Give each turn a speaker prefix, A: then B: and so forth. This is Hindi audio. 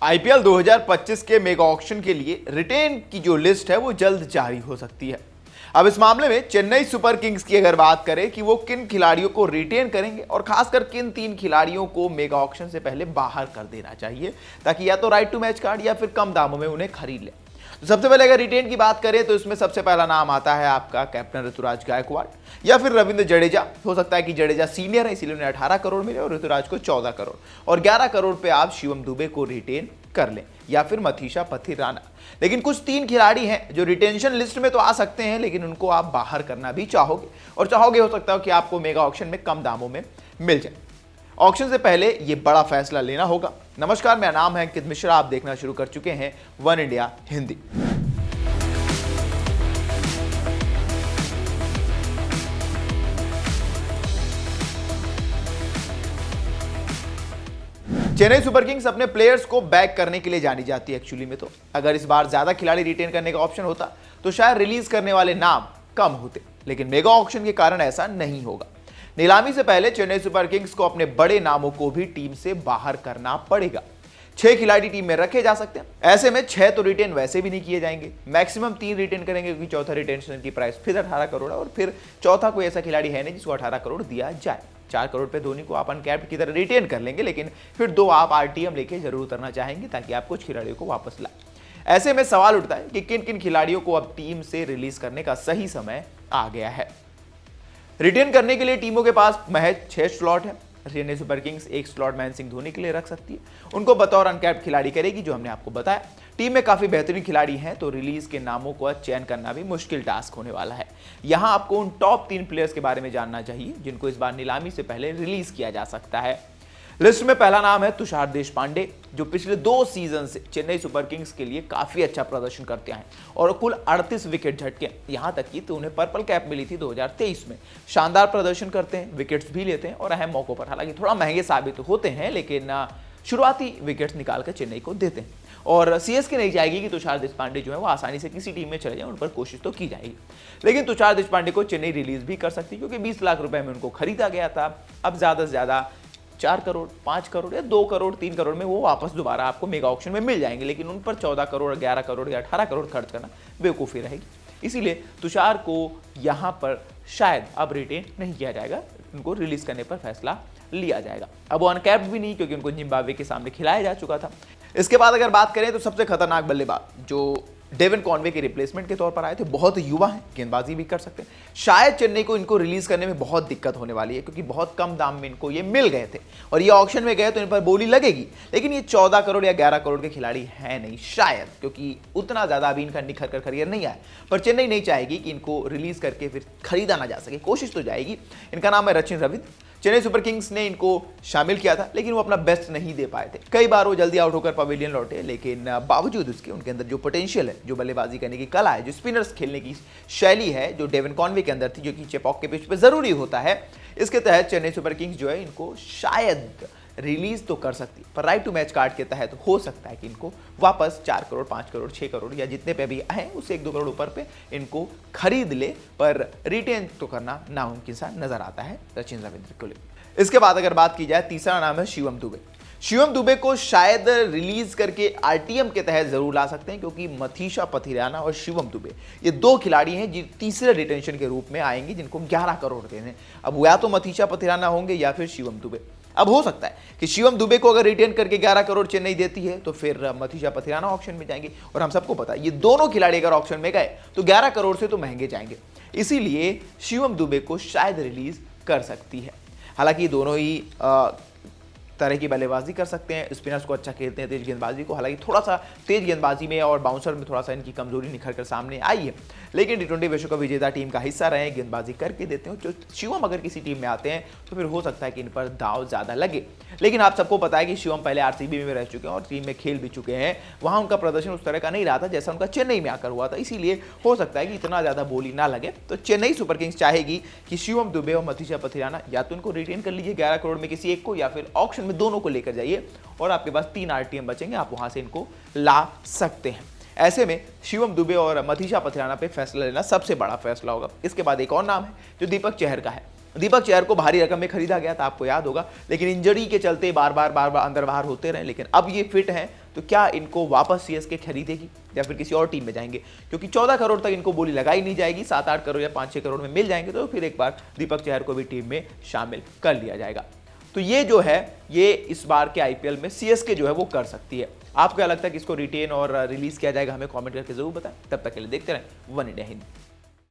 A: आईपीएल 2025 के मेगा ऑक्शन के लिए रिटेन की जो लिस्ट है वो जल्द जारी हो सकती है। अब इस मामले में चेन्नई सुपर किंग्स की अगर बात करें कि वो किन खिलाड़ियों को रिटेन करेंगे और खासकर किन 3 खिलाड़ियों को मेगा ऑक्शन से पहले बाहर कर देना चाहिए ताकि या तो राइट टू मैच कार्ड या फिर कम दामों में उन्हें खरीद ले। तो सबसे पहले अगर रिटेन की बात करें तो इसमें सबसे पहला नाम आता है आपका कैप्टन ऋतुराज गायकवाड़ या फिर रविंद्र जडेजा। हो सकता है कि जडेजा सीनियर है इसीलिए उन्हें 18 करोड़ मिले और ऋतुराज को 14 करोड़ और 11 करोड़ पे आप शिवम दुबे को रिटेन कर लें या फिर मथीशा पथिराना। लेकिन कुछ 3 खिलाड़ी हैं जो रिटेंशन लिस्ट में तो आ सकते हैं लेकिन उनको आप बाहर करना भी चाहोगे और चाहोगे हो सकता है कि आपको मेगा ऑक्शन में कम दामों में मिल जाए। ऑक्शन से पहले ये बड़ा फैसला लेना होगा। नमस्कार, मेरा नाम है अंकित मिश्रा, आप देखना शुरू कर चुके हैं one India Hindi. Chennai super Kings अपने प्लेयर्स को बैक करने के लिए जानी जाती है। एक्चुअली में तो अगर इस बार ज्यादा खिलाड़ी रिटेन करने का ऑप्शन होता तो शायद रिलीज करने वाले नाम कम होते, लेकिन मेगा ऑक्शन के कारण ऐसा नहीं होगा। नीलामी से पहले चेन्नई सुपर किंग्स को अपने बड़े नामों को भी टीम से बाहर करना पड़ेगा। 6 खिलाड़ी टीम में रखे जा सकते हैं। ऐसे में 6 तो रिटेन वैसे भी नहीं किए जाएंगे, मैक्सिमम 3 रिटेन करेंगे क्योंकि चौथा रिटेंशन की प्राइस फिर 18 करोड़ है और फिर चौथा कोई ऐसा खिलाड़ी है नहीं जिसको 18 करोड़ दिया जाए। 4 करोड़ पे धोनी को आप अनकैप्ड की तरह रिटेन कर लेंगे, लेकिन फिर 2 आप आरटीएम लेके जरूर उतरना चाहेंगे ताकि आप कुछ खिलाड़ियों को वापस लाए। ऐसे में सवाल उठता है कि किन किन खिलाड़ियों को अब टीम से रिलीज करने का सही समय आ गया है। रिटेन करने के लिए टीमों के पास महज 6 स्लॉट है। Chennai super Kings 1 slot Mahendra Singh Dhoni के लिए रख सकती है, उनको बतौर अनकैप्ड खिलाड़ी करेगी जो हमने आपको बताया। टीम में काफी बेहतरीन खिलाड़ी हैं तो रिलीज के नामों को चयन करना भी मुश्किल टास्क होने वाला है। यहां आपको उन टॉप 3 प्लेयर्स के बारे में जानना चाहिए जिनको इस बार नीलामी से पहले रिलीज किया जा सकता है। लिस्ट में पहला नाम है तुषार देशपांडे, जो पिछले 2 सीजन से चेन्नई सुपर किंग्स के लिए काफी अच्छा प्रदर्शन करते हैं और कुल 38 विकेट झटके, यहां तक कि तो उन्हें पर्पल कैप मिली थी 2023 में। शानदार प्रदर्शन करते हैं, विकेट्स भी लेते हैं और अहम मौकों पर हालांकि थोड़ा महंगे साबित होते हैं लेकिन शुरुआती विकेट्स निकालकर चेन्नई को देते हैं। और सीएसके नहीं चाहेगी कि तुषार देशपांडे जो है वो आसानी से किसी टीम में चले जाएं, उन पर कोशिश तो की जाएगी। लेकिन तुषार देशपांडे को चेन्नई रिलीज भी कर सकती है क्योंकि 20 लाख रुपए में उनको खरीदा गया था। अब ज्यादा से ज्यादा 4 करोड़, 5 करोड़ या 2 करोड़, 3 करोड़ में वो वापस दोबारा आपको मेगा ऑक्शन में मिल जाएंगे, लेकिन उन पर 14 करोड़, 11 करोड़ या 18 करोड़ खर्च करना बेवकूफ़ी रहेगी। इसीलिए तुषार को यहाँ पर शायद अब रिटेन नहीं किया जाएगा, उनको रिलीज करने पर फैसला लिया जाएगा। अब वो अनकैप्ड भी नहीं क्योंकि उनको जिम्बाब्वे के सामने खिलाया जा चुका था। इसके बाद अगर बात करें तो सबसे खतरनाक बल्लेबाज जो डेविन कॉनवे के रिप्लेसमेंट के तौर पर आए थे, बहुत युवा हैं, गेंदबाजी भी कर सकते हैं। शायद चेन्नई को इनको रिलीज करने में बहुत दिक्कत होने वाली है क्योंकि बहुत कम दाम में इनको ये मिल गए थे और ये ऑक्शन में गए तो इन पर बोली लगेगी। लेकिन ये 14 करोड़ या 11 करोड़ के खिलाड़ी हैं नहीं शायद, क्योंकि उतना ज्यादा अभी इनका निखर कर करियर नहीं आया। पर चेन्नई नहीं चाहेगी कि इनको रिलीज करके फिर खरीदा ना जा सके, कोशिश तो जाएगी। इनका नाम है रचिन रविंद्र। चेन्नई सुपर किंग्स ने इनको शामिल किया था लेकिन वो अपना बेस्ट नहीं दे पाए थे। कई बार वो जल्दी आउट होकर पवेलियन लौटे, लेकिन बावजूद उसके उनके अंदर जो पोटेंशियल है, जो बल्लेबाजी करने की कला है, जो स्पिनर्स खेलने की शैली है, जो डेविन कॉनवे के अंदर थी, जो कि चेपॉक के पिच पे जरूरी होता है, इसके तहत चेन्नई सुपर किंग्स जो है इनको शायद रिलीज तो कर सकती है, पर राइट टू मैच कार्ड के तहत हो सकता है कि इनको वापस 4 करोड़, 5 करोड़, 6 करोड़ या जितने पे भी आए उससे 1-2 करोड़ ऊपर पे इनको खरीद ले, पर रिटेन तो करना नामुमकिन सा नजर आता है रचिन रविंद्र को लिए। इसके बाद अगर बात की जाए, तीसरा नाम है शिवम दुबे। शिवम दुबे को शायद रिलीज करके आरटीएम के तहत जरूर ला सकते हैं क्योंकि मथीशा पथिराना और शिवम दुबे ये 2 खिलाड़ी हैं जो तीसरे रिटेंशन के रूप में आएंगे जिनको 11 करोड़ देने। अब या तो मथीशा पथिराना होंगे या फिर शिवम दुबे। अब हो सकता है कि शिवम दुबे को अगर रिटेन करके 11 करोड़ चेन्नई देती है तो फिर मथीशा पथिराना ऑक्शन में जाएंगे और हम सबको पता है ये दोनों खिलाड़ी अगर ऑक्शन में गए तो 11 करोड़ से तो महंगे जाएंगे। इसीलिए शिवम दुबे को शायद रिलीज कर सकती है। हालांकि दोनों ही तरह की बल्लेबाजी कर सकते हैं, स्पिनर्स को अच्छा खेलते हैं, तेज गेंदबाजी को, हालांकि थोड़ा सा तेज गेंदबाजी में और बाउंसर में थोड़ा सा इनकी कमजोरी निखर कर सामने आई है, लेकिन T20 विश्व कप विजेता टीम का हिस्सा रहे हैं, गेंदबाजी करके देते हैं। जो शिवम अगर किसी टीम में आते हैं तो फिर हो सकता है कि इन पर दाव ज्यादा लगे। लेकिन आप सबको पता है कि शिवम पहले आरसीबी में रह चुके हैं और टीम में खेल भी चुके हैं, वहां उनका प्रदर्शन उस तरह का नहीं रहा था जैसा उनका चेन्नई में आकर हुआ था, इसीलिए हो सकता है कि इतना ज्यादा बोली ना लगे। तो चेन्नई सुपर किंग्स चाहेगी कि शिवम दुबे और मथीशा पथिराना या तो उनको रिटेन कर लीजिए 11 करोड़ में किसी एक को, या फिर ऑक्शन में दोनों को लेकर जाइए और आपके पास 3 आरटीएम बचेंगे, आप वहां से इनको ला सकते हैं। ऐसे में शिवम दुबे और मथीशा पथिराना पे फैसला लेना सबसे बड़ा फैसला होगा। इसके बाद एक और नाम है जो दीपक चहर का है। दीपक चहर को भारी रकम में खरीदा गया था, आपको याद होगा, लेकिन इंजरी के चलते बार बार अंदर बाहर होते रहे। लेकिन अब ये फिट हैं तो क्या इनको वापस सीएसके खरीदेगी या फिर किसी और टीम में जाएंगे? क्योंकि 14 करोड़ तक इनको बोली लगाई नहीं जाएगी, 7-8 करोड़ या 5-6 करोड़ में मिल जाएंगे तो फिर एक बार दीपक चहर को भी टीम में शामिल कर लिया जाएगा। तो ये जो है ये इस बार के आईपीएल में सीएसके जो है वो कर सकती है। आपको क्या लगता है कि इसको रिटेन और रिलीज किया जाएगा? हमें कमेंट करके जरूर बताएं। तब तक के लिए देखते रहें वन इंडिया हिंदी।